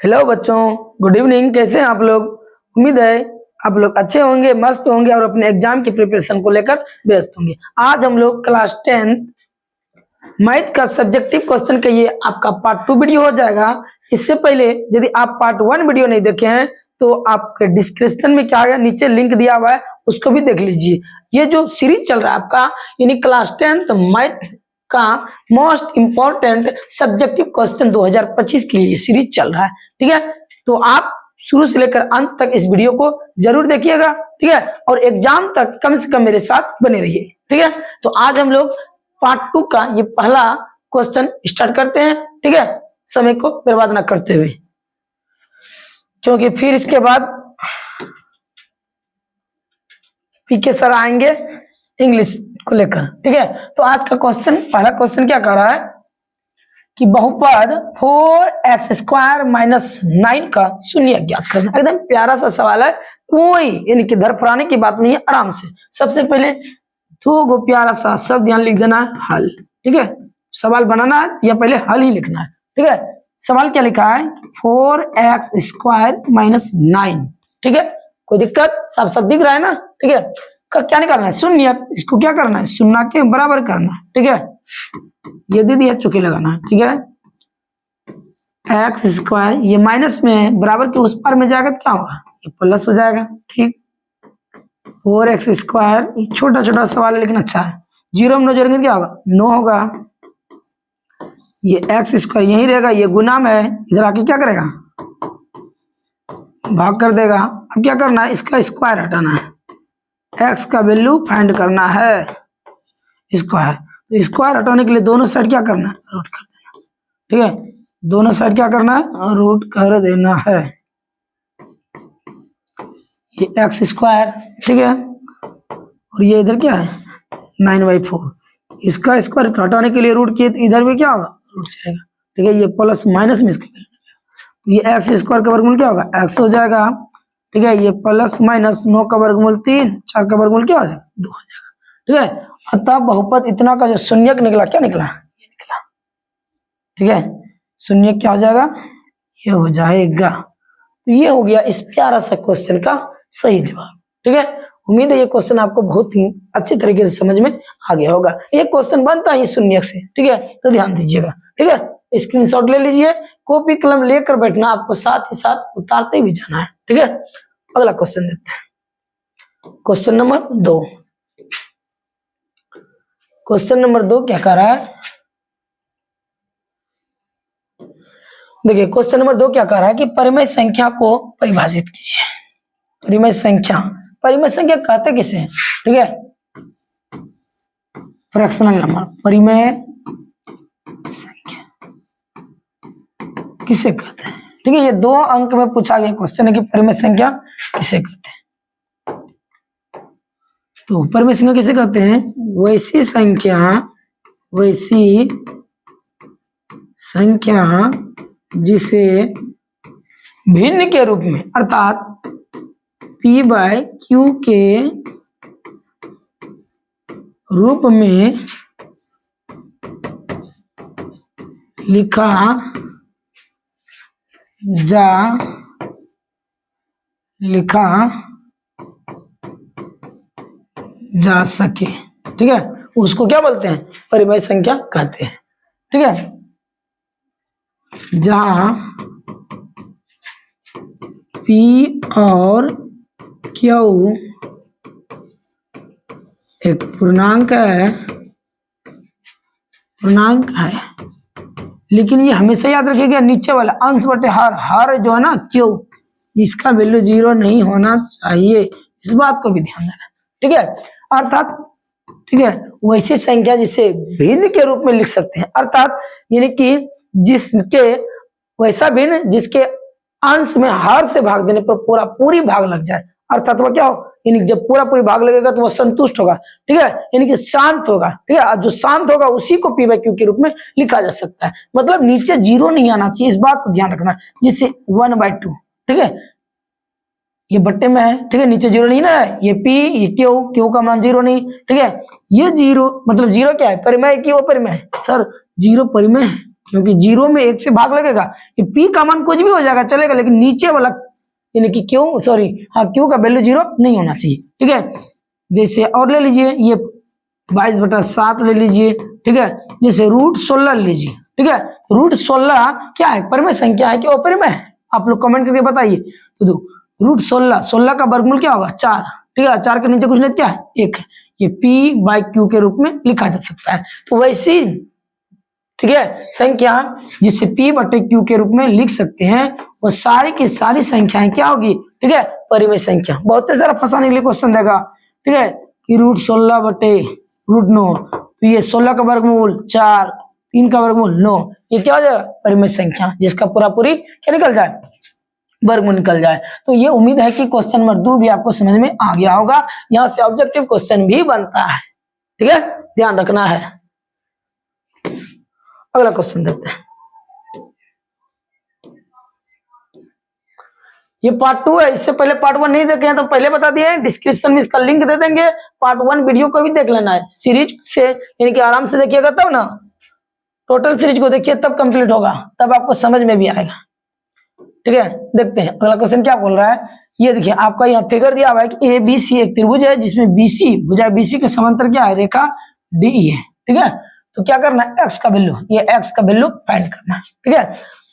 Hello बच्चों, good evening. कैसे हैं आप लोग? उम्मीद है आप लोग अच्छे होंगे, मस्त होंगे और अपने एग्जाम की प्रिपरेशन को लेकर व्यस्त होंगे। आज हम लोग क्लास 10 मैथ का सब्जेक्टिव क्वेश्चन का ये आपका पार्ट 2 वीडियो हो जाएगा। इससे पहले यदि आप पार्ट 1 वीडियो नहीं देखे हैं तो आपके डिस्क्रिप्शन में क्या है, नीचे लिंक दिया हुआ है, उसको भी देख लीजिए। ये जो सीरीज चल रहा है आपका, यानी क्लास 10 मैथ का मोस्ट इंपॉर्टेंट सब्जेक्टिव क्वेश्चन 2025 के लिए सीरीज चल रहा है। ठीक है, तो आप शुरू से लेकर अंत तक इस वीडियो को जरूर देखिएगा। ठीक है, और एग्जाम तक कम से कम मेरे साथ बने रहिए। ठीक है, तो आज हम लोग पार्ट 2 का ये पहला क्वेश्चन स्टार्ट करते हैं। ठीक है, समय को बर्बाद ना करते हुए, क्योंकि फिर इसके बाद पीके सर आएंगे इंग्लिश को लेकर। ठीक है, तो आज का क्वेश्चन, पहला क्वेश्चन क्या कह रहा है कि बहुपद 4x² - 9 का शून्य ज्ञात करना। एकदम प्यारा सा सवाल है, कोई यानी कि धरफड़ाने की बात नहीं है, आराम से। सबसे पहले दो गो प्यारा सा शब्द यहाँ लिख देना है, हल। ठीक है, सवाल बनाना है या पहले हल ही लिखना है। ठीक है, सवाल क्या लिखा है, 4x² - 9। ठीक है, कोई दिक्कत? साफ साफ दिख रहा है ना? ठीक है, क्या निकालना है, शून्य। इसको क्या करना है, शून्य के बराबर करना है। ठीक है, ये दे दिया, चुके लगाना है। ठीक है, x², ये माइनस में बराबर के उस पार में जाएगा तो क्या होगा, ये प्लस हो जाएगा। ठीक, 4x², छोटा छोटा सवाल है लेकिन अच्छा है। 0 में 9 जोड़ेंगे क्या होगा, 9 होगा। ये x² यही रहेगा, ये गुना में है, इधर आके क्या करेगा, भाग कर देगा। अब क्या करना है, इसका स्क्वायर हटाना है, x का वैल्यू फाइंड करना है, स्क्वायर। तो स्क्वायर हटाने के लिए दोनों साइड क्या करना है, रूट कर देना। ठीक है, दोनों साइड क्या करना है, रूट कर देना है। ये x², ठीक है, और ये इधर क्या है, 9/4। इसका स्क्वायर हटाने के लिए रूट किए तो इधर भी क्या होगा, रूट जाएगा। ठीक है, ये प्लस माइनस में इसका तो ये x² का वर्गमूल क्या होगा, x हो जाएगा। ठीक है, ये प्लस माइनस 9 का वर्गमूल 3, 4 का वर्गमूल क्या हो जाएगा, 2 हो जाएगा। ठीक है, अतः बहुपद इतना का जो शून्यक निकला, क्या निकला, ये निकला। ठीक है, शून्य क्या हो जाएगा, ये हो जाएगा। तो ये हो गया इस प्यारा सा क्वेश्चन का सही जवाब। ठीक है, उम्मीद है ये क्वेश्चन आपको बहुत ही अच्छे तरीके से समझ में आ गया होगा। ये क्वेश्चन बनता है शून्यक से। ठीक है, तो ध्यान दीजिएगा। ठीक है, स्क्रीनशॉट ले लीजिए, कॉपी कलम लेकर बैठना, आपको साथ ही साथ उतारते भी जाना है। ठीक है, अगला क्वेश्चन देखते हैं, क्वेश्चन नंबर 2। क्वेश्चन नंबर 2 क्या कह रहा है, देखिए क्वेश्चन नंबर 2 क्या कह रहा है कि परिमेय संख्या को परिभाषित कीजिए। परिमेय संख्या, परिमेय संख्या कहते किसे हैं? ठीक है, फ्रैक्शनल नंबर, परिमेय संख्या किसे कहते हैं? ठीक है, ये 2 अंक में पूछा गया क्वेश्चन है कि परिमेय संख्या किसे कहते हैं। तो परिमेय संख्या किसे कहते हैं, वैसी संख्या जिसे भिन्न के रूप में, अर्थात p/q के रूप में लिखा जा सके। ठीक है, उसको क्या बोलते हैं, परिमेय संख्या कहते हैं। ठीक है, जहां p और q एक पूर्णांक है, लेकिन ये हमेशा याद रखिएगा, नीचे वाला अंश बटे हर जो है ना q, इसका वैल्यू 0 नहीं होना चाहिए, इस बात को भी ध्यान देना। ठीक है, अर्थात ठीक है, वैसी संख्या जिसे भिन्न के रूप में लिख सकते हैं, अर्थात यानी कि जिसके वैसा भिन्न जिसके अंश में हर से भाग देने पर पूरी भाग लग जाए, अर्थात वो क्या हो, यानी जब पूरी भाग लगेगा तो वो संतुष्ट होगा। ठीक है, यानी कि शांत होगा। ठीक है, जो शांत होगा उसी को p/q के रूप में लिखा जा सकता है। मतलब नीचे 0 नहीं आना चाहिए, इस बात को ध्यान रखना। जिससे 1/2, ठीक है, ये बट्टे में है। ठीक है, नीचे 0 नहीं ना है, ये p, ये q का मान 0 नहीं। ठीक है, ये 0 मतलब 0 क्या है, परिमेय की वो परिमेय है। सर 0 परिमेय है, क्योंकि 0 में 1 से भाग लगेगा, ये p का मान कुछ भी हो जाएगा चलेगा, लेकिन नीचे वाला यानी कि क्यू सॉरी हाँ क्यू का वैल्यू 0 नहीं होना चाहिए। ठीक है, जैसे और ले लीजिए ये 22/7 ले लीजिए। ठीक है, जैसे √16 ले लीजिए। ठीक है, √16 क्या है, परिमेय संख्या है कि अपरिमेय है, आप लोग कमेंट करके बताइए। तो दो √16 का वर्गमूल क्या होगा 4। ठीक है, 4 के नीचे कुछ नहीं क्या है 1 है, ये p/q के रूप में लिखा जा सकता है। तो वैसी ठीक है संख्या जिसे p/q के रूप में लिख सकते हैं वो सारी की सारी संख्याएं क्या होगी, ठीक है, परिमेय संख्या। बहुत सारा फंसाने के लिए क्वेश्चन देगा। ठीक है, कि √16/√9, तो ये 16 का वर्गमूल 4, 3 का वर्गमूल 9, ये क्या हो जाएगा परिमेय संख्या, जिसका पूरा पूरी क्या निकल जाए वर्गमूल निकल जाए। तो ये उम्मीद है कि क्वेश्चन नंबर 2 भी आपको समझ में आ गया होगा। यहाँ से ऑब्जेक्टिव क्वेश्चन भी बनता है। ठीक है, ध्यान रखना है। अगला क्वेश्चन देखते हैं। ये पार्ट 2 है, इससे पहले पार्ट 1 नहीं देखे हैं तो पहले बता दिए, डिस्क्रिप्शन में इसका लिंक दे देंगे। पार्ट 1 वीडियो को भी देख लेना है सीरीज से, यानी कि आराम से देखिएगा तब ना, टोटल सीरीज को देखिए तब कंप्लीट होगा, तब आपको समझ में भी आएगा। ठीक है, देखते हैं अगला क्वेश्चन क्या बोल रहा है। ये देखिए आपका यहाँ फिगर दिया हुआ है कि ABC एक त्रिभुज है जिसमें BC भुजा BC के समांतर क्या है रेखा DE है। ठीक है, तो क्या करना है x का वैल्यू, ये x का वैल्यू फाइंड करना है। ठीक है,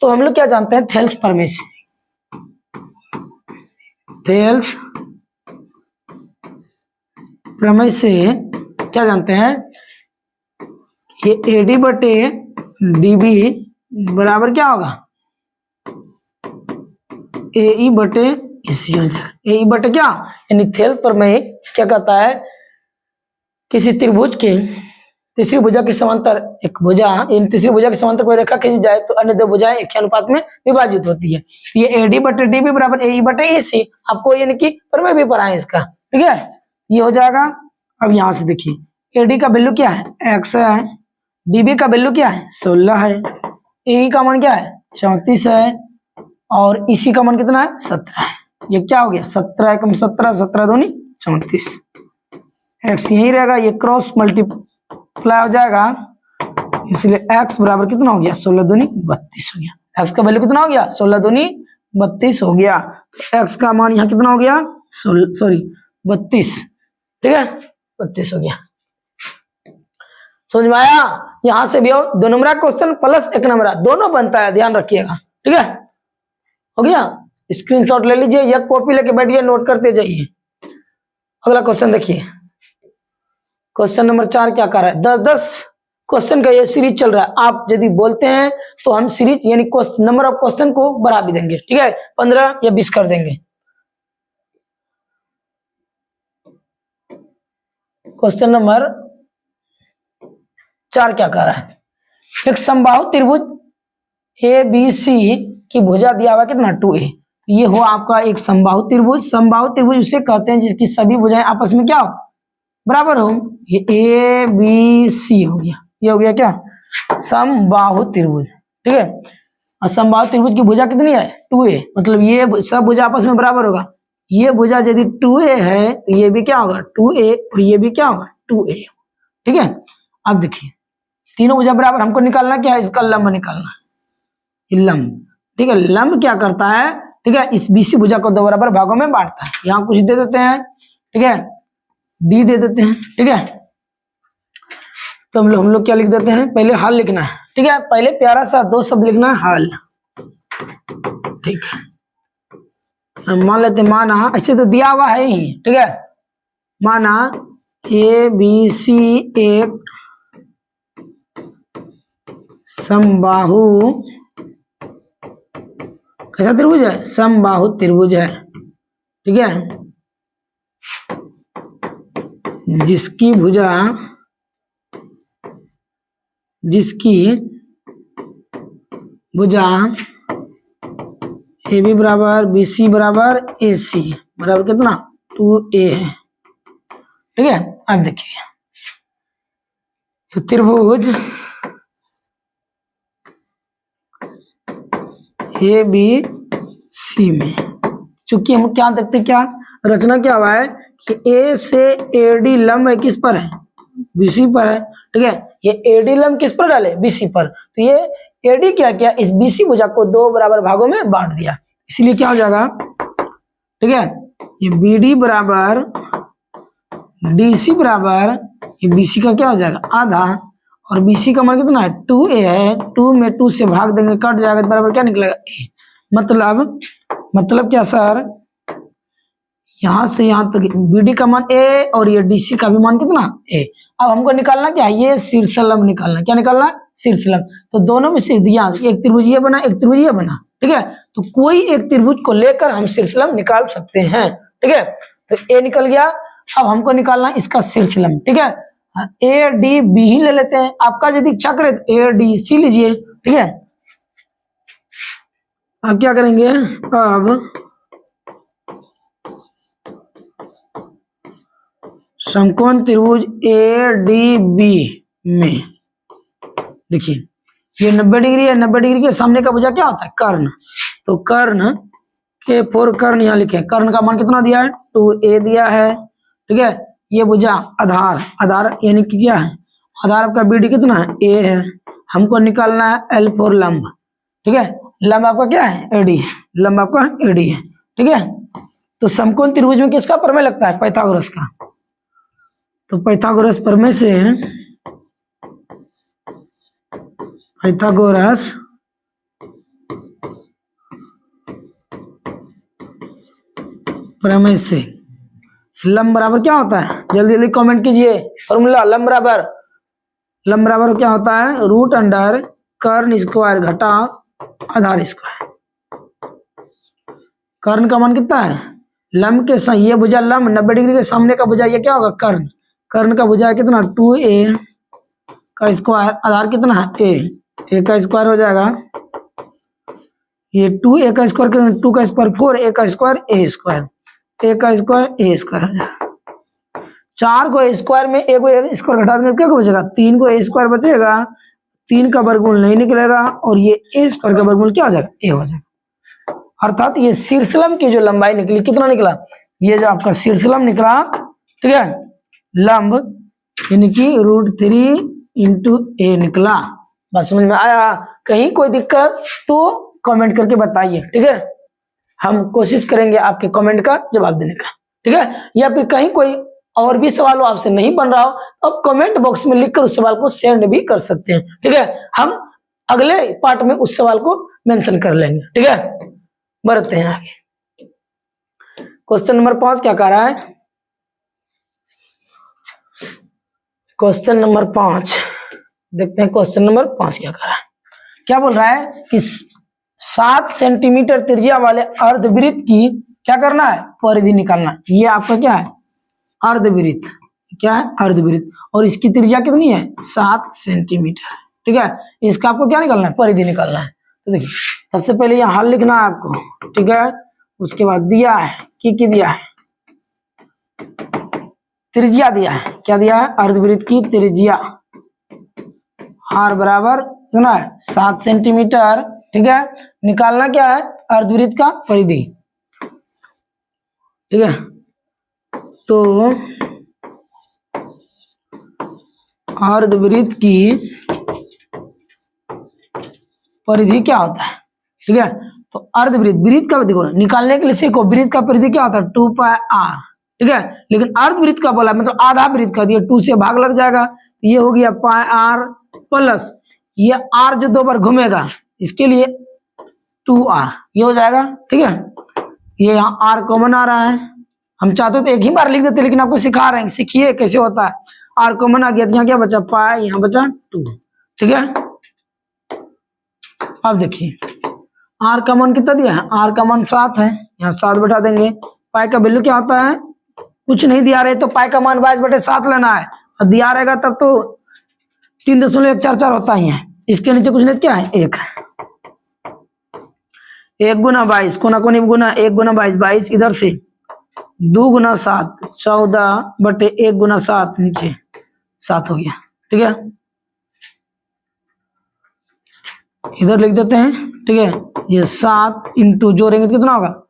तो हम लोग क्या जानते हैं थेल्स प्रमेय से, थेल्स प्रमेय से क्या जानते हैं, ये AD/DB बराबर क्या होगा AE/AC हो जाएगा। AE/ क्या यानी थेल्स प्रमेय क्या कहता है, किसी त्रिभुज के तीसरी भुजा के समांतर एक भुजा, इन तीसरी भुजा के समांतर कोई रेखा खींची जाए तो अन्य दो भुजाएं एक अनुपात में विभाजित होती है। ये AD/DB बराबर AE/AC, आपको यानी कि प्रमेय भी पढ़ा है इसका। ठीक है, ये हो जाएगा। अब यहाँ से देखिए AD का वैल्यू क्या है x है, DB का वैल्यू क्या है 16 है, AE का मान क्या है 34 है, और EC का मान कितना है 17 है। ये क्या हो गया 17 × 17, 17 दूनी 34, x यही रहेगा, ये क्रॉस मल्टीप्लाई हो जाएगा, इसलिए x बराबर कितना हो गया 16 दूनी 32 हो गया। x का वैल्यू कितना हो गया 16 दूनी 32 हो गया। x का मान यहाँ कितना हो गया 32। ठीक है, 32 हो गया। समझ में आया। यहां से भी हो 2 नंबर क्वेश्चन प्लस 1 नंबर दोनों बनता है, ध्यान रखिएगा। ठीक है, हो गया, स्क्रीनशॉट ले लीजिए या कॉपी लेके बैठिए, नोट करते जाइए। अगला क्वेश्चन देखिए, क्वेश्चन नंबर 4 क्या कर रहा है, 10-10 क्वेश्चन का ये सीरीज चल रहा है। आप यदि बोलते हैं तो हम सीरीज यानी नंबर ऑफ क्वेश्चन को बढ़ा भी देंगे। ठीक है, 15 या 20 कर देंगे। क्वेश्चन नंबर 4 क्या कर रहा है, एक समबाहु त्रिभुज ABC की भुजा दिया हुआ कितना 2A, ये हो आपका एक समबाहु त्रिभुज। समबाहु त्रिभुज उसे कहते हैं जिसकी सभी भुजाएं आपस में क्या हो बराबर हो। ये ABC हो गया, ये हो गया क्या समबाहु त्रिभुज। ठीक है, और समबाहु त्रिभुज की भुजा कितनी है 2A, मतलब ये सब भुजा आपस में बराबर होगा। ये भुजा यदि 2A है तो ये भी क्या होगा 2A, और ये भी क्या होगा 2A। ठीक है, अब देखिए तीनों भुजा बराबर, हमको निकालना क्या है इसका लंब निकालना है, लंब। ठीक है, लंब क्या करता है, ठीक है, इस BC भुजा को 2 बराबर भागों में बांटता है। यहाँ कुछ दे देते हैं, ठीक है, D दे देते हैं। ठीक है, तो हम लोग क्या लिख देते हैं, पहले हल लिखना है। ठीक है, पहले प्यारा सा 2 शब्द लिखना है हल। ठीक है, मान लेते माना, ऐसे तो दिया हुआ है ही। ठीक है, माना ABC एक समबाहु कैसा त्रिभुज है, समबाहु त्रिभुज है। ठीक है, जिसकी भुजा AB बराबर BC बराबर AC बराबर कितना 2A है। ठीक है, अब देखिए तो त्रिभुज ABC में चूंकि हम क्या देखते हैं, क्या रचना क्या हुआ है कि A से AD लंब है किस पर है BC पर है। ठीक है, ये AD लंब किस पर डाले BC पर, तो ये एडी क्या किया, इस बीसी भुजा को दो बराबर भागों में बांट दिया, इसलिए क्या हो जाएगा, ठीक है, ये बीडी बराबर डीसी बराबर ये बीसी का क्या हो जाएगा आधा, और बीसी का मान कितना है 2a है, 2 में 2 से भाग देंगे कट जाएगा, तो बराबर क्या निकलेगा a। मतलब क्या सर, यहां से यहां तक बीडी का मान a और ये डीसी का भी मान कितना a। अब हमको निकालना क्या है, ये शीर्षलंब निकालना, क्या निकालना, शीर्षलंब। तो दोनों में से दिया एक त्रिभुज ये बना, एक त्रिभुज ये बना, ठीक है, तो कोई एक त्रिभुज को लेकर हम शीर्षलंब निकाल सकते हैं, ठीक है। तो a निकल गया, अब हमको निकालना इसका शीर्षलंब, ठीक है, ए डी बी ही ले लेते हैं, आपका यदि इच्छा करे तो ए डी सी लीजिए, ठीक है। अब क्या करेंगे, अब समकोण त्रिभुज ए डी बी में देखिए ये 90 डिग्री है, 90 डिग्री के सामने का भुजा क्या होता है, कर्ण। तो कर्ण के 4 कर्ण यहाँ लिखे, कर्ण का मान कितना दिया है 2a दिया है, ठीक है। ये भुजा आधार यानी कि क्या है, आधार आपका बीडी कितना है a है, हमको निकालना है L4 लंब, ठीक है। लंब आपका क्या है एडी, लंब आपका एडी है, ठीक है। तो समकोण त्रिभुज में किसका प्रमेय लगता है, पाइथागोरस का। तो पाइथागोरस प्रमेय से लंब बराबर क्या होता है, जल्दी जल्दी कमेंट कीजिए फॉर्मूला। लंब बराबर क्या होता है, रूट अंडर कर्ण स्क्वायर घटा आधार स्क्वायर। कर्ण का मान कितना है, लंब के सही ये भुजा लंब 90 डिग्री के सामने का भुजा ये क्या होगा कर्ण का भुजा कितना 2a का स्क्वायर, आधार कितना है a का स्क्वायर हो जाएगा, ये 2a का स्क्वायर 2 का स्क्वायर 4a का स्क्वायर a स्क्वायर, a का स्क्वायर a स्क्वायर हो जाएगा। 4 को स्क्वायर में a को स्क्वायर घटा देंगे क्या बचेगा, 3 को a स्क्वायर बचेगा, 3 का वर्गमूल नहीं निकलेगा, और ये a स्क्वायर का वर्गमूल क्या हो जाएगा a हो जाएगा। अर्थात ये शीर्षलंब की जो लंबाई निकली कितना निकला, ये जो आपका शीर्षलंब निकला, ठीक है, लंब यानी कि √3 इंटू a निकला। बस समझ में आया, कहीं कोई दिक्कत तो कमेंट करके बताइए, ठीक है, हम कोशिश करेंगे आपके कमेंट का जवाब देने का, ठीक है। या फिर कहीं कोई और भी सवाल हो आपसे नहीं बन रहा हो तो आप कमेंट बॉक्स में लिखकर उस सवाल को सेंड भी कर सकते हैं, ठीक है। हम अगले पार्ट में उस सवाल को मेंशन कर लेंगे, ठीक है। बढ़ते हैं आगे, क्वेश्चन नंबर 5 क्या कह रहा है, क्वेश्चन नंबर 5 देखते हैं, क्वेश्चन नंबर 5 क्या कह रहा है, क्या बोल रहा है कि 7 सेंटीमीटर त्रिज्या वाले अर्धवृत्त की क्या करना है, परिधि निकालना। ये आपका क्या है अर्धवृत्त, क्या है अर्धवृत्त, और इसकी त्रिज्या कितनी है 7 सेंटीमीटर, ठीक है। इसका आपको क्या निकालना है, परिधि निकालना है। तो देखिए सबसे पहले यहाँ हल लिखना है आपको, ठीक है, उसके बाद दिया है कि दिया है त्रिज्या, दिया है क्या दिया है, अर्धवृत्त की त्रिज्या r बराबर कितना है 7 सेंटीमीटर, ठीक है। निकालना क्या है अर्धवृत्त का परिधि, ठीक है। तो अर्धवृत्त की परिधि क्या होता है, ठीक है। तो वृत्त का देखो निकालने के लिए सीखो, वृत्त का परिधि क्या होता है 2πr, ठीक है। लेकिन अर्धवृत्त का बोला मतलब आधा वृत्त का दिया 2 से भाग लग जाएगा, ये हो गया πr प्लस ये r जो 2 बार घूमेगा इसके लिए 2r, ये हो जाएगा, ठीक है। ये यहाँ r कॉमन आ रहा है, हम चाहते तो एक ही बार लिख देते लेकिन आपको सिखा रहे हैं, सीखिए कैसे होता है। r कॉमन आ गया, यहाँ क्या बचा पाई, यहाँ बचा 2, ठीक है। अब देखिए r का मान कितना दिया है, r का मान 7 है, यहाँ 7 बैठा देंगे। पाई का वैल्यू क्या होता है, कुछ नहीं दिया रहे तो पाई का मान 22/7 लेना है, और दिया रहेगा तब तो 3.144 होता ही है। इसके नीचे कुछ नहीं, क्या है 1 गुना 22 कोना कोनी गुना 1 गुना 22 इधर से 2 गुना 7 14/1 गुना 7 नीचे 7 हो गया, ठीक है। इधर लिख देते हैं, ठीक है। ये 7 इंटू जोड़ेंगे तो कितना होगा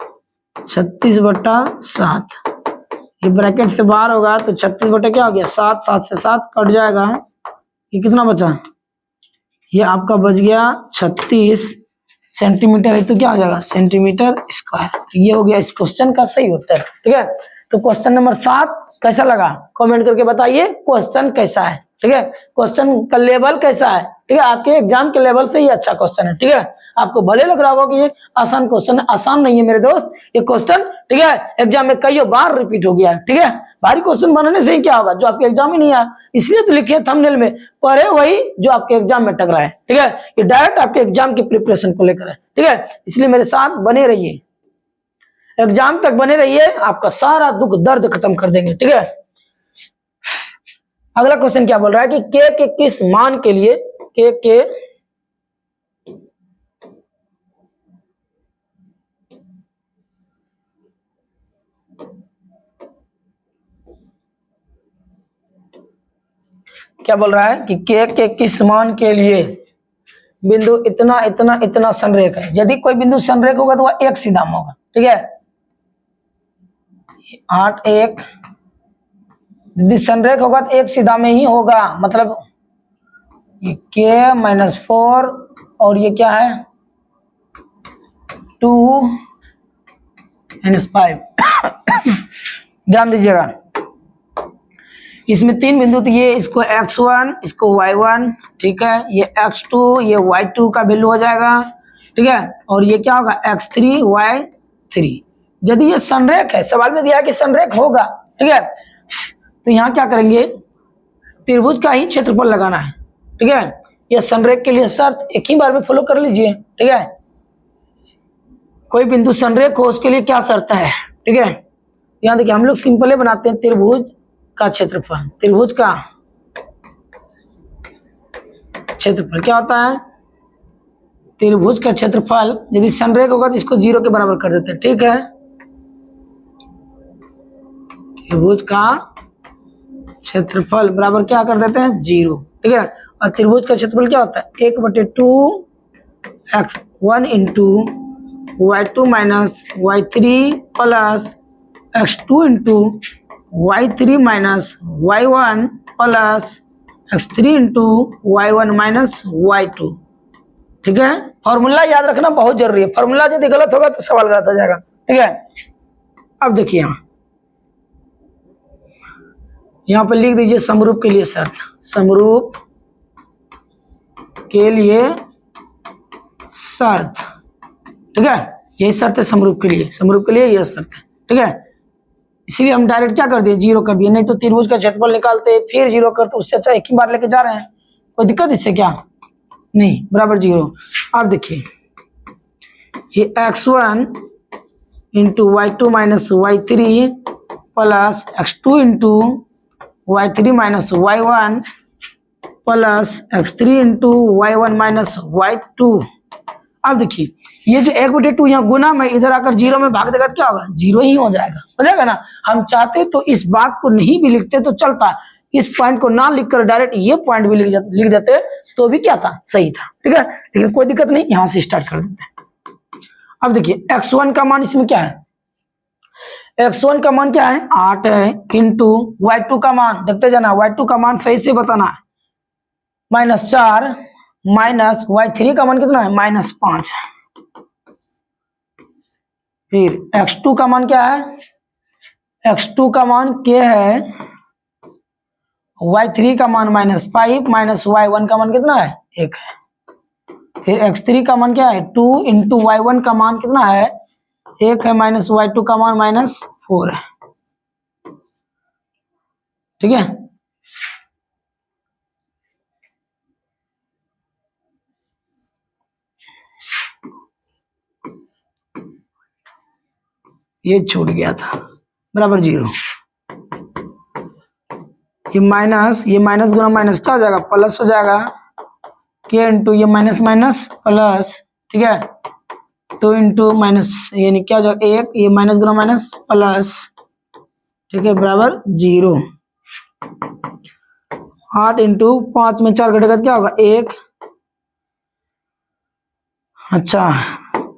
36/7, ये ब्रैकेट से बाहर होगा तो 36 बटे क्या हो गया 7, 7 से 7 कट जाएगा, ये कितना बचा ये आपका बच गया 36 सेंटीमीटर है, तो क्या हो जाएगा सेंटीमीटर स्क्वायर। ये हो गया इस क्वेश्चन का सही उत्तर। ठीक है, तो क्वेश्चन नंबर 7 कैसा लगा कमेंट करके बताइए, क्वेश्चन कैसा है। ठीक है, क्वेश्चन का लेवल कैसा है। ठीक है, आपके एग्जाम के लेवल से ये अच्छा क्वेश्चन है। ठीक है, आपको भले लग रहा होगा कि ये आसान क्वेश्चन है, आसान नहीं है मेरे दोस्त ये क्वेश्चन। ठीक है, एग्जाम में कई बार रिपीट हो गया है। ठीक है, भारी क्वेश्चन बनाने से ही क्या होगा, जो आपके एग्जाम में नहीं आया, इसलिए तो लिखे थंबनेल में, पढ़े वही जो आपके एग्जाम में टकरा है। ठीक है, ये डायरेक्ट आपके एग्जाम की प्रिपरेशन को लेकर है। ठीक है, इसलिए मेरे साथ बने रहिए, एग्जाम तक बने रहिए, आपका सारा दुख दर्द खत्म कर देंगे। ठीक है, अगला क्वेश्चन क्या बोल रहा है कि के किस मान के लिए के क्या बोल रहा है कि के किस मान के लिए बिंदु इतना इतना इतना संरेख है। यदि कोई बिंदु संरेख होगा तो वह एक सीधा में होगा। ठीक है, 8 1 यदि संरेख होगा तो एक सीधा में ही होगा, मतलब ये के -4 और ये क्या है 2 -5 ध्यान दीजिएगा, इसमें 3 बिंदु, तो ये इसको x1 इसको y1, ठीक है, ये x2 ये y2 का वैल्यू हो जाएगा। ठीक है, और ये क्या होगा x3 y3। यदि ये संरेख है, सवाल में दिया है कि संरेख होगा। ठीक है, तो यहाँ क्या करेंगे, त्रिभुज का ही क्षेत्रफल लगाना है। ठीक है, ये संरेख के लिए शर्त एक ही बार में फॉलो कर लीजिए। ठीक है, कोई बिंदु संरेख हो उसके लिए क्या शर्त है। ठीक है, यहाँ देखिए हम लोग सिंपल बनाते हैं, त्रिभुज का क्षेत्रफल, त्रिभुज का क्षेत्रफल क्या होता है, त्रिभुज का क्षेत्रफल यदि संरेख होगा तो इसको 0 के बराबर कर देते हैं। ठीक है, त्रिभुज का क्षेत्रफल बराबर क्या कर देते हैं 0। ठीक है, और त्रिभुज का क्षेत्रफल क्या होता है 1/2 x1 into y2 minus y3 plus x2 into y3 minus y1 plus x3 into y1 minus y2। ठीक है, फॉर्मूला याद रखना बहुत जरूरी है, फॉर्मूला यदि गलत होगा तो सवाल गलत हो जाएगा। ठीक है, अब देखिए यहाँ पर लिख दीजिए समरूप के लिए शर्त, समरूप के लिए शर्त। ठीक है, यही शर्त है समरूप के लिए, समरूप के लिए यह शर्त है। ठीक है, इसीलिए हम डायरेक्ट क्या कर दिए 0 कर दिए, नहीं तो त्रिभुज का क्षेत्रफल निकालते फिर 0 करते, उससे अच्छा एक ही बार लेके जा रहे हैं, कोई दिक्कत इससे क्या नहीं, बराबर 0। अब देखिए ये x1 into y2 minus y3 plus x2 into y3 minus y1 plus x3 into y1 minus y2। अब देखिए ये जो 1/2 यहाँ गुना में इधर आकर 0 में भाग देगा क्या होगा 0 ही हो जाएगा ना। हम चाहते तो इस बात को नहीं भी लिखते तो चलता, इस पॉइंट को ना लिखकर डायरेक्ट ये पॉइंट भी लिख देते तो भी क्या था सही था। ठीक है, लेकिन कोई दिक्कत नहीं, यहाँ से स्टार्ट कर देते हैं। अब देखिए x1 का मान इसमें क्या है, x1 का मान क्या है 8 है, इंटू y2 का मान देखते जाना, y2 का मान सही से बताना है -4 माइनस y3 का मान कितना है -5 है। फिर x2 का मान क्या है, x2 का मान क्या है, y3 का मान -5 माइनस y1 का मान कितना है 1 है। फिर x3 का मान क्या है 2 इंटू y1 का मान कितना है 1 है, माइनस y2 का मान -4 है। ठीक है, ये छूट गया था, बराबर 0। ये माइनस गुना माइनस क्या हो जाएगा प्लस हो जाएगा, के इंटू ये माइनस माइनस प्लस। ठीक है, 2 इंटू माइनस यानी क्या हो जाएगा 1, ये माइनस गुना माइनस प्लस। ठीक है, बराबर 0। 8 इंटू 5 में 4 घटेगा क्या होगा 1। अच्छा,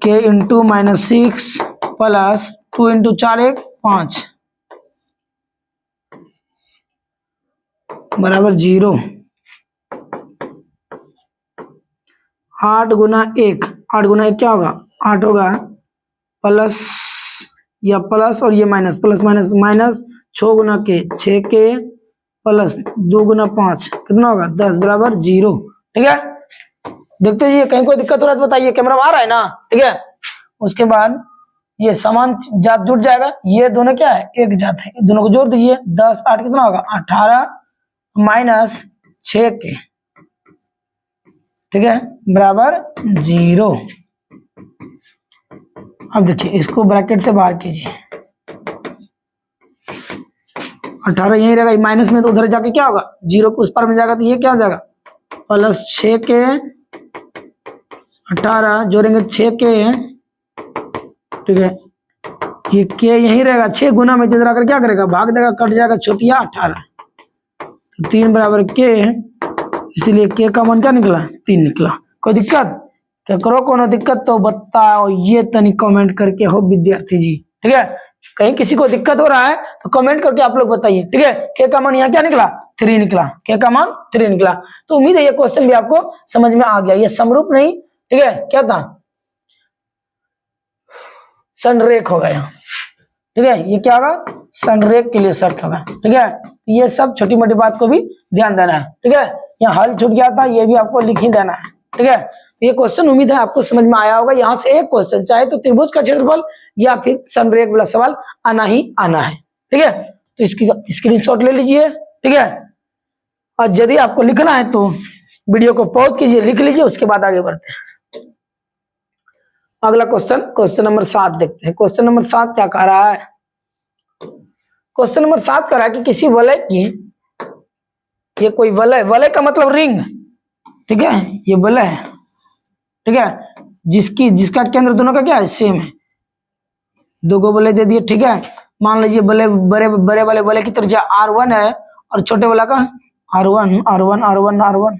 के इंटू -6 प्लस 2 इंटू 4 1 5 बराबर 0। 8 गुना 1, 8 गुना 1 क्या होगा 8 होगा, प्लस या प्लस और ये माइनस, प्लस माइनस माइनस 6 गुना के 6 के प्लस 2 गुना 5 कितना होगा 10 बराबर 0। ठीक है, देखते जाइए कहीं कोई दिक्कत हो रहा है तो बताइए, कैमरा में आ रहा है ना। ठीक है, उसके बाद ये समान जात जुड़ जाएगा, ये दोनों क्या है एक जात है, दोनों को जोड़ दीजिए 10 8 कितना होगा 18 माइनस 6 के, ठीक है बराबर 0। अब देखिए इसको ब्रैकेट से बाहर कीजिए, 18 यही रहेगा, माइनस में तो उधर जाके क्या होगा 0 को उस पार में जाएगा तो ये क्या हो जाएगा प्लस 6 के 18 जोड़ेंगे 6 के, ठीक है ये के यही रहेगा, 6 गुना में इधर आकर क्या करेगा भाग देगा, कट जाएगा छोटिया 18, तो 3 बराबर के, इसीलिए के का मान क्या निकला 3 निकला। कोई दिक्कत क्या करो, कोनो दिक्कत तो बताओ, ये तनी कमेंट करके हो विद्यार्थी जी। ठीक है, कहीं किसी को दिक्कत हो रहा है तो कमेंट करके आप लोग बताइए। ठीक है, के का मान यहाँ क्या निकला 3 निकला, के का मान 3 निकला। तो उम्मीद है ये क्वेश्चन भी आपको समझ में आ गया, ये समरूप नहीं, ठीक है क्या था संरेख होगा यहाँ। ठीक है, ये क्या होगा संरेख के लिए शर्त होगा। ठीक है, तो ये सब छोटी मोटी बात को भी ध्यान देना है। ठीक है, यहाँ हल छूट गया था, ये भी आपको लिख ही देना है। ठीक है, तो ये क्वेश्चन उम्मीद है आपको समझ में आया होगा। यहाँ से एक क्वेश्चन चाहे तो त्रिभुज का क्षेत्रफल या फिर संरेख वाला सवाल आना ही आना है। ठीक है, तो इसकी स्क्रीनशॉट ले लीजिए। ठीक है, और यदि आपको लिखना है तो वीडियो को पॉज कीजिए, लिख लीजिए, उसके बाद आगे बढ़ते हैं। अगला क्वेश्चन, क्वेश्चन नंबर 7 देखते हैं। क्वेश्चन नंबर 7 क्या कह रहा है, क्वेश्चन नंबर 7 कह रहा है कि किसी वलय की, ये कोई वलय, वलय का मतलब रिंग, ठीक है ये वलय है, ठीक है जिसका केंद्र दोनों का क्या है सेम है, 2 गो वलय दे दिए। ठीक है, मान लीजिए वलय बड़े वाले वलय की त्रिज्या R1 है और छोटे वाला का R1 R1 R1 R1।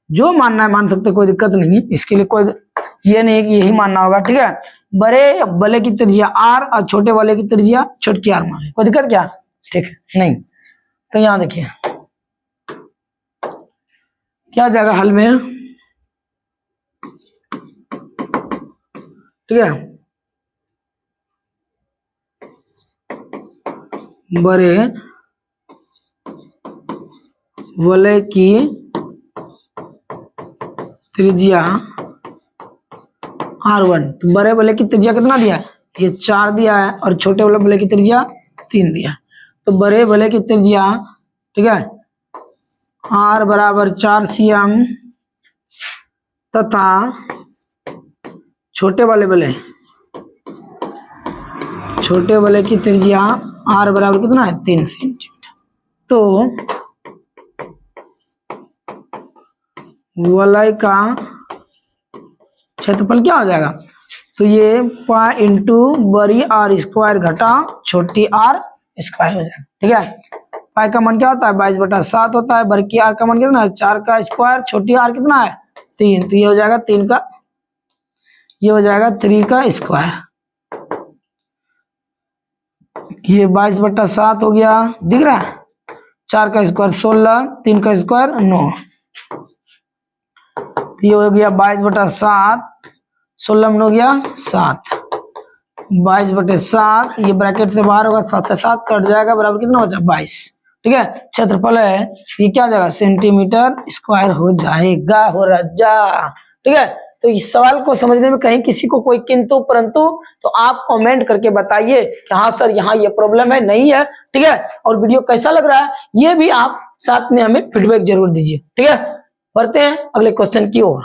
जो मानना है मान सकते, कोई दिक्कत नहीं है, इसके लिए कोई ये नहीं है कि यही मानना होगा। ठीक है, बड़े वाले की त्रिज्या R और छोटे वाले की त्रिज्या छोटकी R मान, कोई दिक्कत क्या, ठीक है नहीं। तो यहां देखिए क्या जाएगा हल में, ठीक है बड़े वलय की त्रिज्या R1, तो बड़े वलय की त्रिज्या कितना दिया है ये 4 दिया है और छोटे वाले वलय की त्रिज्या 3 दिया है। तो बड़े वलय की त्रिज्या, ठीक है R बराबर 4 cm तथा छोटे वाले की त्रिज्या R बराबर कितना है 3 सेंटीमीटर। तो वलय का क्षेत्रफल क्या हो जाएगा, तो ये पाई इंटू बड़ी R स्क्वायर घटा छोटी R स्क्वायर हो जाएगा। ठीक है, पाई का मान क्या होता है 22/7 होता है, बड़ी की R का मान कितना है 4 का स्क्वायर, छोटी R कितना है 3, तो ये हो जाएगा 3 का, ये हो जाएगा 3 का स्क्वायर, ये 22/7 हो गया, दिख रहा है 4 का स्क्वायर 16, 3 का स्क्वायर 9, ये हो गया 22/7, 16 में हो गया 7, 22/7, ये ब्रैकेट से बाहर होगा 7 से 7 कट जाएगा, बराबर कितना बचा 22। ठीक है, क्षेत्रफल है ये क्या जाएगा सेंटीमीटर स्क्वायर हो जाएगा, हो राजा। ठीक है, तो इस सवाल को समझने में कहीं किसी को कोई किंतु परंतु तो आप कमेंट करके बताइए कि हाँ सर यहाँ ये प्रॉब्लम है नहीं है। ठीक है, और वीडियो कैसा लग रहा है ये भी आप साथ में हमें फीडबैक जरूर दीजिए। ठीक है, बढ़ते हैं अगले क्वेश्चन की ओर।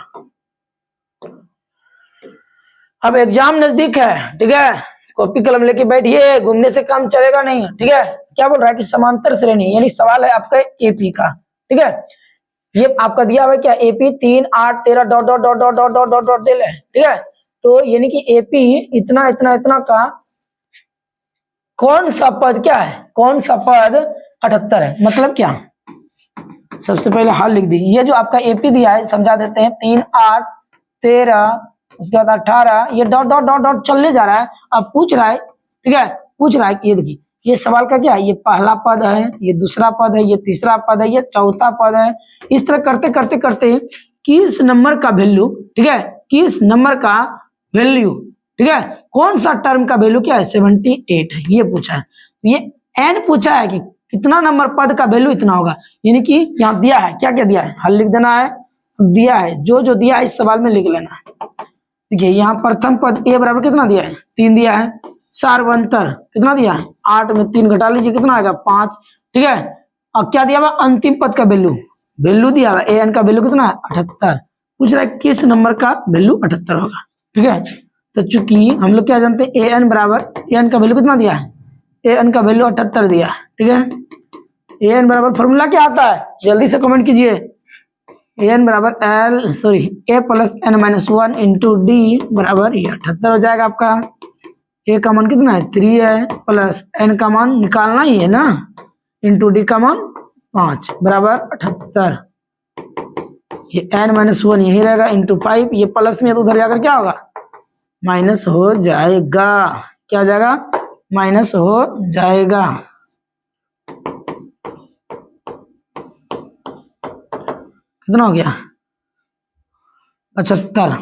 अब एग्जाम नजदीक है, ठीक है कॉपी कलम लेके बैठिए, घूमने से काम चलेगा नहीं। ठीक है, क्या बोल रहा है कि समांतर श्रेणी, यानी सवाल है आपका एपी का। ठीक है, ये आपका दिया हुआ है क्या AP 3 8 13 dot dot dot dot dot dot dot dot दे ले। ठीक है, तो यानी कि एपी इतना इतना इतना का कौन सा पद क्या है, कौन सा पद 78 है, मतलब क्या, सबसे पहले हल लिख दी। ये जो आपका एपी दिया है समझा देते हैं, 3 8 13 उसके बाद 18, ये डॉट डॉट डॉट डॉट चलने जा रहा है। अब पूछ रहा है, ठीक है पूछ रहा है कि ये देखिए ये सवाल का क्या है, ये पहला पद है, ये दूसरा पद है, ये तीसरा पद है, ये चौथा पद है। इस तरह करते करते करते किस नंबर का वैल्यू, ठीक है, किस नंबर का वैल्यू, ठीक है, कौन सा टर्म का वैल्यू क्या है 78 है, ये पूछा है। ये एन पूछा है कि कितना नंबर पद का वैल्यू इतना होगा, यानी कि यहाँ दिया है, क्या क्या दिया है, हल लिख देना है, दिया है जो दिया है इस सवाल में लिख लेना है। देखिए यहाँ प्रथम पद ए बराबर कितना दिया है 3 दिया है, सार्वंतर कितना दिया है 8 में 3 घटा लीजिए कितना आएगा 5, ठीक है। और क्या दिया हुआ अंतिम पद का वैल्यू, वैल्यू दिया हुआ ए एन का वैल्यू कितना है 78, पूछ रहा है किस नंबर का वैल्यू 78 होगा, ठीक है। तो चूंकि हम लोग क्या जानते हैं ए एन बराबर, ए एन का वैल्यू कितना दिया है, ए एन का वैल्यू 78 दिया है, ठीक है। ए एन बराबर फॉर्मूला क्या आता है, जल्दी से कमेंट कीजिए। ए एन बराबर a plus n minus 1 into d बराबर ये 78 हो जाएगा आपका। ए का मान कितना है 3 है, प्लस एन का मान निकालना ही है ना, इंटू डी का मान 5 बराबर 78। ये एन माइनस 1 यही रहेगा इंटू 5, ये प्लस में तो उधर जाकर क्या होगा माइनस हो जाएगा, क्या हो जाएगा माइनस हो जाएगा। कितना हो गया 75,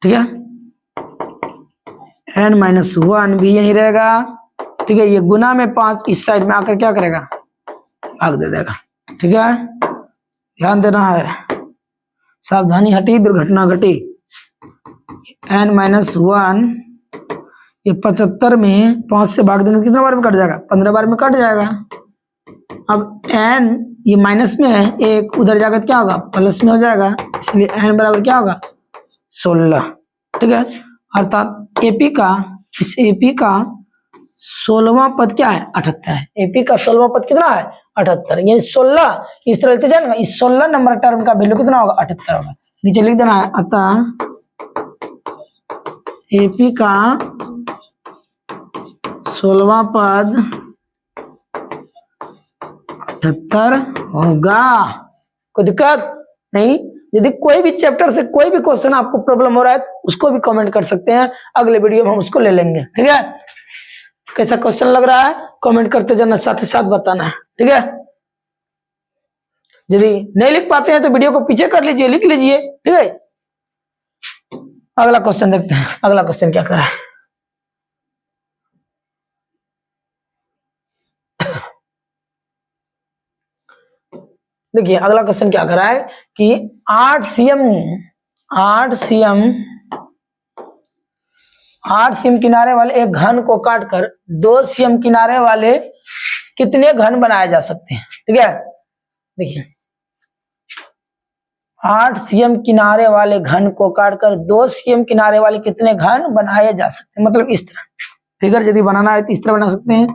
ठीक है। एन माइनस 1 भी यही रहेगा, ठीक है। ये गुना में 5 इस साइड में आकर क्या करेगा भाग दे देगा, ठीक है। ध्यान देना है, सावधानी हटी दुर्घटना घटी। एन माइनस 1 ये 75 में 5 से भाग देंगे कितना बार में कट जाएगा 15 बार में कट जाएगा। अब एन ये माइनस में है, एक उधर जाकर क्या होगा प्लस में हो जाएगा, इसलिए एन बराबर क्या होगा 16, ठीक है। अर्थात एपी का, इस एपी का 16वां पद क्या है 78 है, एपी का 16वां पद कितना है 78, ये 16 इस तरह लिखते जाएगा, इस 16 नंबर टर्म का वैल्यू कितना होगा 78 होगा, नीचे लिख देना है। अतः एपी का 16वां पद 78 होगा। कोई दिक्कत नहीं, यदि कोई भी चैप्टर से कोई भी क्वेश्चन आपको प्रॉब्लम हो रहा है उसको भी कमेंट कर सकते हैं, अगले वीडियो में हम उसको ले लेंगे, ठीक है। कैसा क्वेश्चन लग रहा है कमेंट करते जाना, साथ ही साथ बताना है, ठीक है। यदि नहीं लिख पाते हैं तो वीडियो को पीछे कर लीजिए, लिख लीजिए, ठीक है। अगला क्वेश्चन देखते हैं, अगला क्वेश्चन क्या कर रहा है। देखिए अगला क्वेश्चन क्या कर रहा है कि 8 सीएम किनारे वाले एक घन को काटकर 2 सीएम किनारे वाले कितने घन बनाए जा सकते हैं, ठीक है। देखिए 8 सीएम किनारे वाले घन को काटकर 2 सीएम किनारे वाले कितने घन बनाए जा सकते हैं, मतलब इस तरह फिगर यदि बनाना है तो इस तरह बना सकते हैं।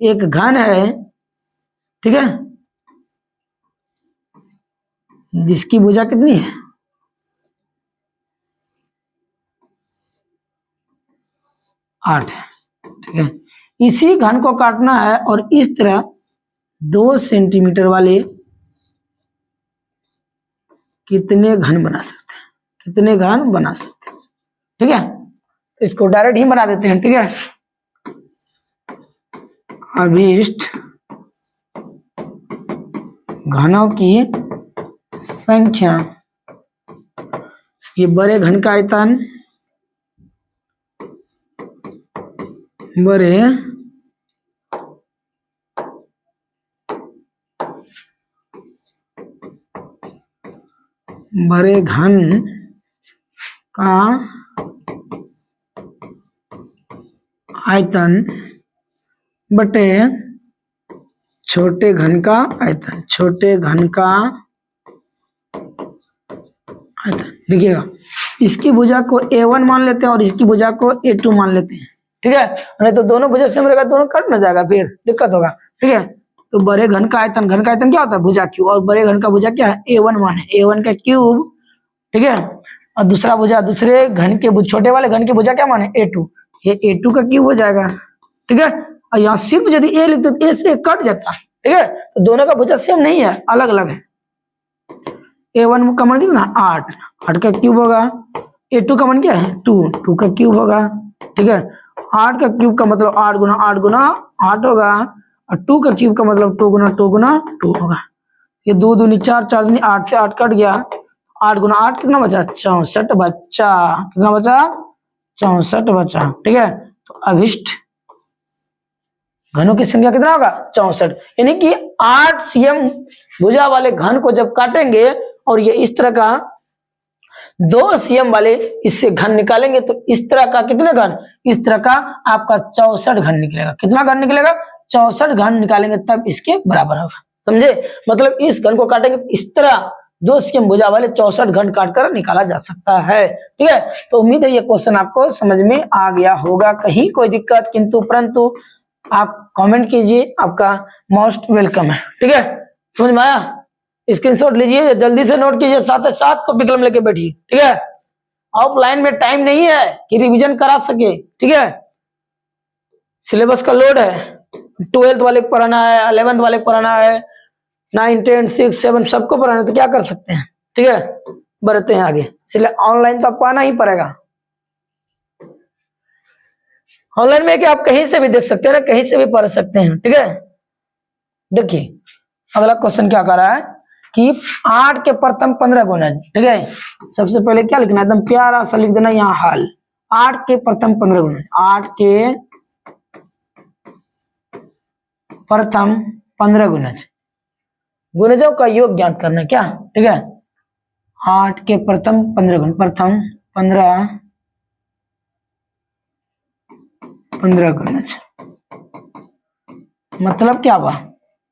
एक घन है, ठीक है, जिसकी भुजा कितनी है 8 है, ठीक है। इसी घन को काटना है और इस तरह 2 सेंटीमीटर वाले कितने घन बना सकते हैं, कितने घन बना सकते हैं, ठीक है। तो इसको डायरेक्ट ही बना देते हैं, ठीक है। अभीष्ट घनों की संख्या, ये बड़े घन का आयतन, बड़े घन का आयतन बटे छोटे घन का आयतन, छोटे घन का आयतन। देखिएगा इसकी भुजा को A1 मान लेते हैं और इसकी भुजा को A2 मान लेते हैं, ठीक है। नहीं तो दोनों भुजा सेम रहेगा, दोनों कट ना जाएगा, फिर दिक्कत होगा, ठीक है। तो बड़े घन का आयतन, घन का आयतन क्या होता है भुजा क्यूब, और बड़े घन का भुजा क्या है A1 मान है, A1 का क्यूब, ठीक है। और दूसरा भुजा, दूसरे घन के छोटे वाले घन की भुजा क्या मान है A2, ये A2 का क्यूब हो जाएगा, ठीक है। और यहाँ सिर्फ यदि A लिखते तो A से कट जाता, ठीक है। तो दोनों का भुजा सेम नहीं है, अलग अलग है। A1 का मान कितना 8 का क्यूब होगा, A2 का मान क्या है 2 का क्यूब होगा, ठीक है। 8 का क्यूब का मतलब 8 गुना 8 होगा, और 2 का क्यूब का मतलब 2 गुना 2 होगा। ये 2 दूनी 4, 4 दूनी 8 से 8 कट गया, 8 गुना 8 कितना बचा? 64 बचा। कितना बचा? 64 बचा। ठीक है, तो अभिष्ट घनों की संख्या कितना होगा? 64। यानी कि 8 सीएम भुजा वाले घन को जब काटेंगे और ये इस तरह का 2 सीएम वाले इससे घन निकालेंगे तो इस तरह का कितने घन? इस तरह का आपका 64 घन निकलेगा। कितना घन निकलेगा? 64 घन निकालेंगे तब इसके बराबर होगा। समझे? मतलब इस घन को काटेंगे इस तरह 2 सीएम भुजा वाले 64 घन काटकर निकाला जा सकता है। ठीक है, तो उम्मीद है ये क्वेश्चन आपको समझ में आ गया होगा। कहीं कोई दिक्कत किंतु परंतु आप कमेंट कीजिए, आपका मोस्ट वेलकम है। ठीक है, समझ में आया? स्क्रीनशॉट लीजिए, जल्दी से नोट कीजिए, साथ साथ कॉपी कलम लेके बैठिए। ठीक है, ऑफलाइन में टाइम नहीं है कि रिवीजन करा सके। ठीक है, सिलेबस का लोड है, 12th वाले को पढ़ाना है, 11th वाले को पढ़ाना है, 9, 10, 6, 7 सबको पढ़ाना है, तो क्या कर सकते हैं। ठीक है, बढ़ते हैं आगे। इसलिए ऑनलाइन तो आपको आना ही पड़ेगा। ऑनलाइन में क्या आप कहीं से भी देख सकते हैं, कहीं से भी पढ़ सकते हैं। ठीक है, देखिए अगला क्वेश्चन क्या कर रहा है कि 8 के प्रथम 15 गुना। ठीक है, सबसे पहले क्या लिखना है? एकदम प्यारा सा लिख देना यहाँ हाल। 8 के प्रथम 15 गुना, 8 के प्रथम 15 गुणज, गुणजों का योग ज्ञात करना है क्या? ठीक है, 8 के प्रथम 15 गुण, प्रथम 15 गुणज मतलब क्या हुआ?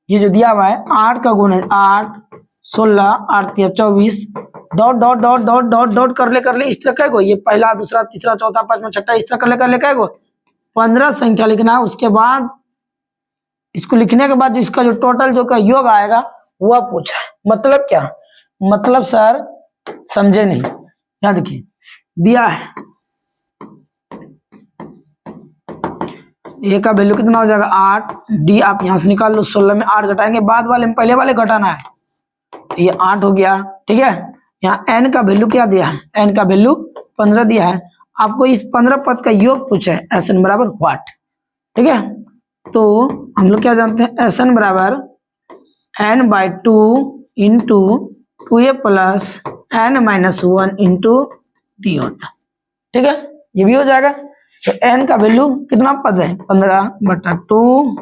ये जो दिया हुआ है 8 का गुण है 8, 16, 8 या 24, dot dot dot dot dot dot कर ले इस तरह का ये पहला, दूसरा, तीसरा, चौथा, पांचवा, छठा इस तरह कर ले 15 संख्या लिखना है। उसके बाद इसको लिखने के बाद इसका जो टोटल जो का योग आएगा वह पूछा है। मतलब क्या? मतलब सर समझे नहीं, यहाँ देखिए दिया है ए का वैल्यू कितना हो जाएगा? 8, डी आप यहां से निकाल लो, 16 में 8 घटाएंगे, बाद वाले में पहले वाले घटाना है, तो ये 8 हो गया। ठीक है, यहाँ एन का वैल्यू क्या दिया है? एन का वैल्यू 15 दिया है। आपको इस 15 पद का योग पूछा है, एस एन बराबर व्हाट। ठीक है, तो हम लोग क्या जानते हैं? एस एन बराबर n/2 into 2a plus n-1 into D होता है। ठीक है, ये भी हो जाएगा। तो n का वैल्यू कितना पद है? 15/2,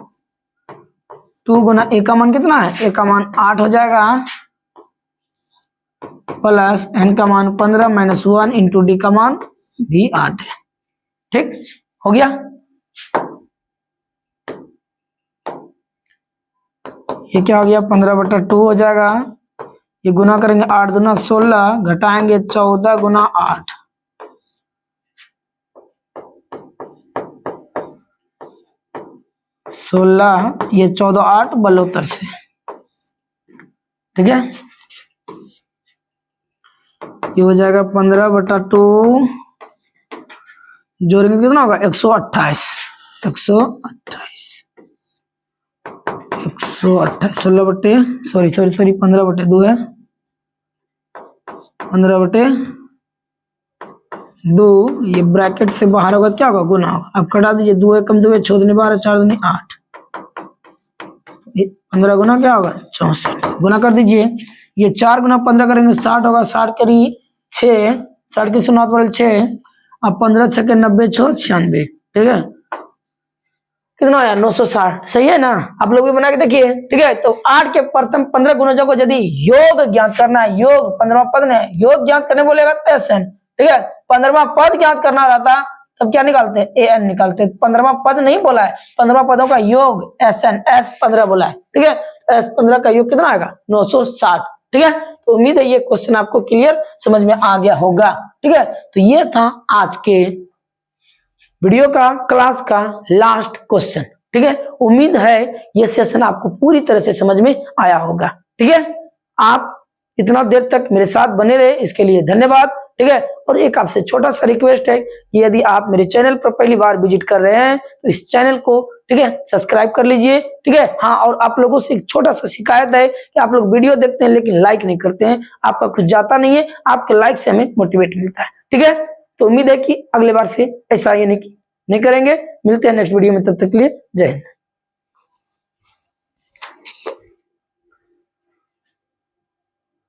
2 गुना ए का मान कितना है? ए का मान 8 हो जाएगा, प्लस n का मान 15 - 1 इंटू डी का मान भी 8 है। ठीक हो गया। ये क्या हो गया? 15/2 हो जाएगा, ये गुना करेंगे 8 दूना 16, घटाएंगे 14 गुना 8, ये 14, 8 72 से। ठीक है, ये हो जाएगा 15/2, जोड़ेंगे कितना होगा? 128, 15/2 है, 15/2, ये ब्रैकेट से बाहर होगा, क्या होगा? गुना होगा। अब कटा दीजिए, 2 एकम 2, 6 दूनी 12, 4 दूनी 8, 15 गुना क्या होगा? 64, गुना कर दीजिए। ये 4 गुना 15 करेंगे 60 होगा, 60 करी 6, 60 की 6, अब 15 6 के 90, 6 96। ठीक है, कितना आया? 960। सही है ना? आप लोग भी बना के देखिए। ठीक है, तो 8 के प्रथम 15 गुणजों को यदि योग ज्ञात करना है, योग 15वां पद ने योग ज्ञात करने बोलेगा तो एसएन। ठीक है, 15वां पद ज्ञात करना रहता तब क्या निकालते हैं? एन निकालते हैं। 15वां पद नहीं बोला है, 15 पदों का योग एसएन, S15 बोला है। ठीक है, S15 का योग कितना आएगा? 960। ठीक है, तो उम्मीद है ये क्वेश्चन आपको क्लियर समझ में आ गया होगा। ठीक है, तो ये था आज के वीडियो का, क्लास का लास्ट क्वेश्चन। ठीक है, उम्मीद है ये सेशन आपको पूरी तरह से समझ में आया होगा। ठीक है, आप इतना देर तक मेरे साथ बने रहे इसके लिए धन्यवाद। ठीक है, और एक आपसे छोटा सा रिक्वेस्ट है कि यदि आप मेरे चैनल पर पहली बार विजिट कर रहे हैं तो इस चैनल को ठीक है सब्सक्राइब कर लीजिए। ठीक है, हाँ, और आप लोगों से एक छोटा सा शिकायत है कि आप लोग वीडियो देखते हैं लेकिन लाइक नहीं करते हैं, आपका कुछ जाता नहीं है, आपके लाइक से हमें मोटिवेट मिलता है। ठीक है, तो उम्मीद है कि अगले बार से ऐसा यानी कि नहीं करेंगे। मिलते हैं नेक्स्ट वीडियो में, तब तक के लिए जय हिंद।